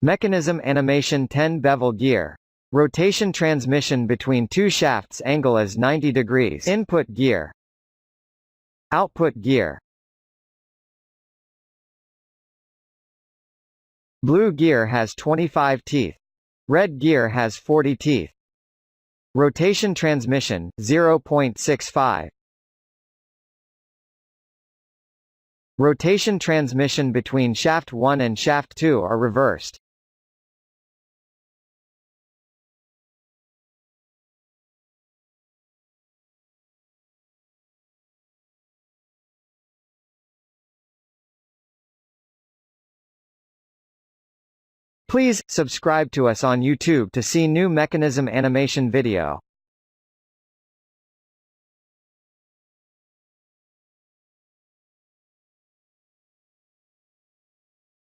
Mechanism animation 10 bevel gear. Rotation transmission between two shafts, angle is 90 degrees. Input gear. Output gear. Blue gear has 25 teeth. Red gear has 40 teeth. Rotation transmission, 0.65. Rotation transmission between shaft 1 and shaft 2 are reversed. Please, subscribe to us on YouTube to see new mechanism animation video.